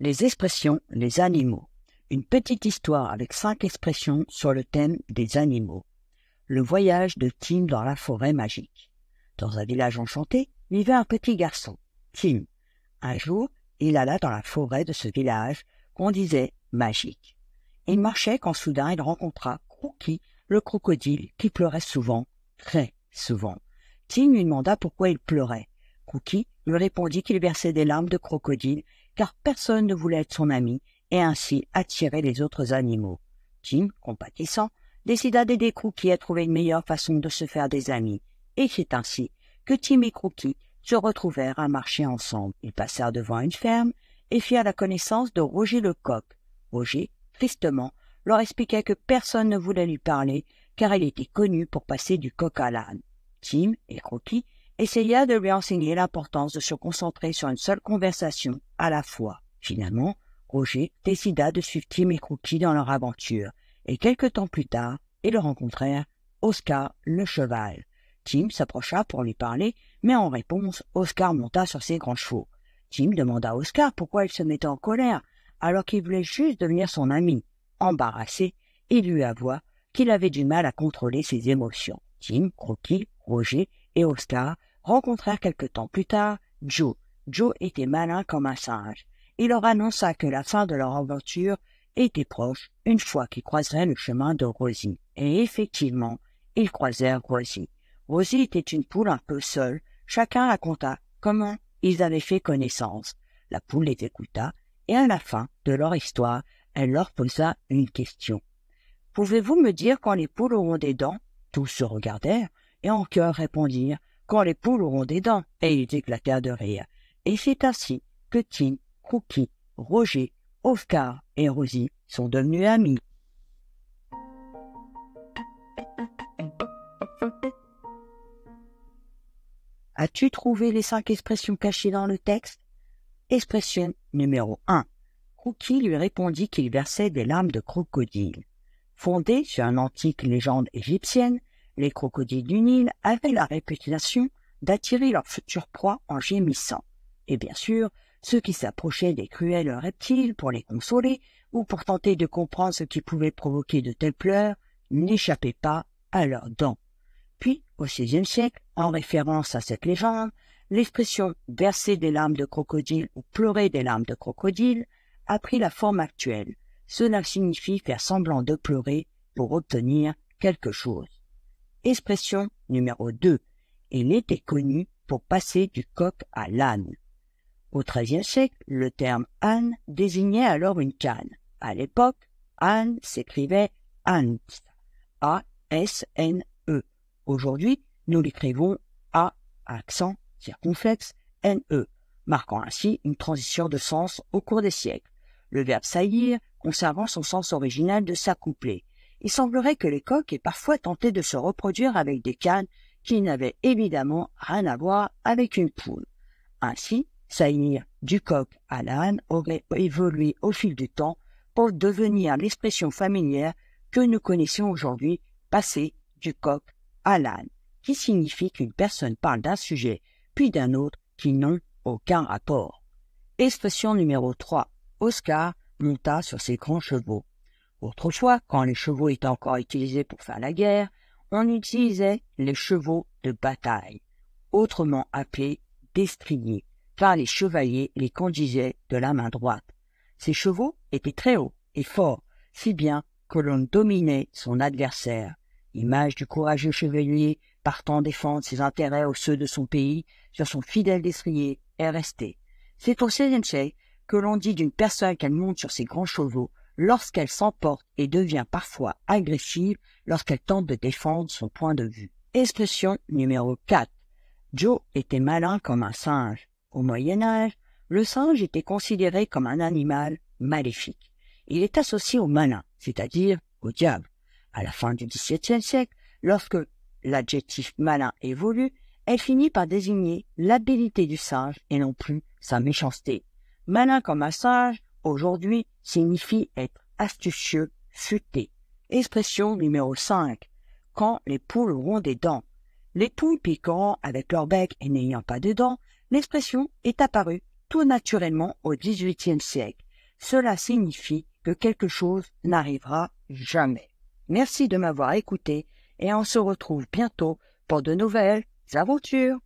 Les expressions, les animaux. Une petite histoire avec 5 expressions sur le thème des animaux. Le voyage de Tim dans la forêt magique. Dans un village enchanté, vivait un petit garçon, Tim. Un jour, il alla dans la forêt de ce village qu'on disait magique. Il marchait quand soudain il rencontra Crookie, le crocodile, qui pleurait souvent, très souvent. Tim lui demanda pourquoi il pleurait. Crookie lui répondit qu'il versait des larmes de crocodile car personne ne voulait être son ami et ainsi attirer les autres animaux. Tim, compatissant, décida d'aider Crookie à trouver une meilleure façon de se faire des amis. Et c'est ainsi que Tim et Crookie se retrouvèrent à marcher ensemble. Ils passèrent devant une ferme et firent la connaissance de Roger le coq. Roger, tristement, leur expliquait que personne ne voulait lui parler car il était connu pour passer du coq à l'âne. Tim et Crookie essayèrent de lui enseigner l'importance de se concentrer sur une seule conversation à la fois. Finalement, Roger décida de suivre Tim et Crookie dans leur aventure, et quelque temps plus tard, ils rencontrèrent Oscar le cheval. Tim s'approcha pour lui parler, mais en réponse, Oscar monta sur ses grands chevaux. Tim demanda à Oscar pourquoi il se mettait en colère, alors qu'il voulait juste devenir son ami. Embarrassé, il lui avoua qu'il avait du mal à contrôler ses émotions. Tim, Crookie, Roger et Oscar rencontrèrent quelque temps plus tard Joe. Joe était malin comme un singe. Il leur annonça que la fin de leur aventure était proche une fois qu'ils croiseraient le chemin de Rosie. Et effectivement, ils croisèrent Rosie. Rosie était une poule un peu seule. Chacun raconta comment ils avaient fait connaissance. La poule les écouta et à la fin de leur histoire, elle leur posa une question. « Pouvez-vous me dire quand les poules auront des dents ?» Tous se regardèrent et en chœur répondirent « Quand les poules auront des dents ?» et ils éclatèrent de rire. Et c'est ainsi que Tim, Crookie, Roger, Oscar et Rosie sont devenus amis. As-tu trouvé les 5 expressions cachées dans le texte? Expression numéro 1. Crookie lui répondit qu'il versait des larmes de crocodile. Fondée sur une antique légende égyptienne, les crocodiles du Nil avaient la réputation d'attirer leur future proie en gémissant. Et bien sûr, ceux qui s'approchaient des cruels reptiles pour les consoler ou pour tenter de comprendre ce qui pouvait provoquer de tels pleurs n'échappaient pas à leurs dents. Puis, au XVIe siècle, en référence à cette légende, l'expression « verser des larmes de crocodile » ou « pleurer des larmes de crocodile » a pris la forme actuelle. Cela signifie faire semblant de pleurer pour obtenir quelque chose. Expression numéro 2. Il était connu pour passer du coq à l'âne. Au XIIIe siècle, le terme « âne » désignait alors une canne. À l'époque, âne s'écrivait « ans », A-S-N-E. Aujourd'hui, nous l'écrivons A, accent circonflexe, N-E, marquant ainsi une transition de sens au cours des siècles. Le verbe saillir conservant son sens original de s'accoupler. Il semblerait que les coqs aient parfois tenté de se reproduire avec des cannes qui n'avaient évidemment rien à voir avec une poule. Ainsi, saillir du coq à l'âne aurait évolué au fil du temps pour devenir l'expression familière que nous connaissons aujourd'hui, passer du coq à l'âne, qui signifie qu'une personne parle d'un sujet puis d'un autre qui n'ont aucun rapport. Expression numéro 3. Oscar monta sur ses grands chevaux. Autrefois, quand les chevaux étaient encore utilisés pour faire la guerre, on utilisait les chevaux de bataille, autrement appelés destriers, car les chevaliers les conduisaient de la main droite. Ces chevaux étaient très hauts et forts, si bien que l'on dominait son adversaire. Image du courageux chevalier partant défendre ses intérêts aux ceux de son pays sur son fidèle destrier est resté. C'est au XVIe siècle que l'on dit d'une personne qu'elle monte sur ses grands chevaux lorsqu'elle s'emporte et devient parfois agressive lorsqu'elle tente de défendre son point de vue. Expression numéro 4. Joe était malin comme un singe. Au Moyen-Âge, le singe était considéré comme un animal maléfique. Il est associé au malin, c'est-à-dire au diable. À la fin du XVIIe siècle, lorsque l'adjectif malin évolue, elle finit par désigner l'habileté du singe et non plus sa méchanceté. Malin comme un singe, aujourd'hui, signifie être astucieux, futé. Expression numéro 5. Quand les poules auront des dents. Les poules piquant avec leur bec et n'ayant pas de dents, l'expression est apparue tout naturellement au XVIIIe siècle. cela signifie que quelque chose n'arrivera jamais. Merci de m'avoir écouté et on se retrouve bientôt pour de nouvelles aventures.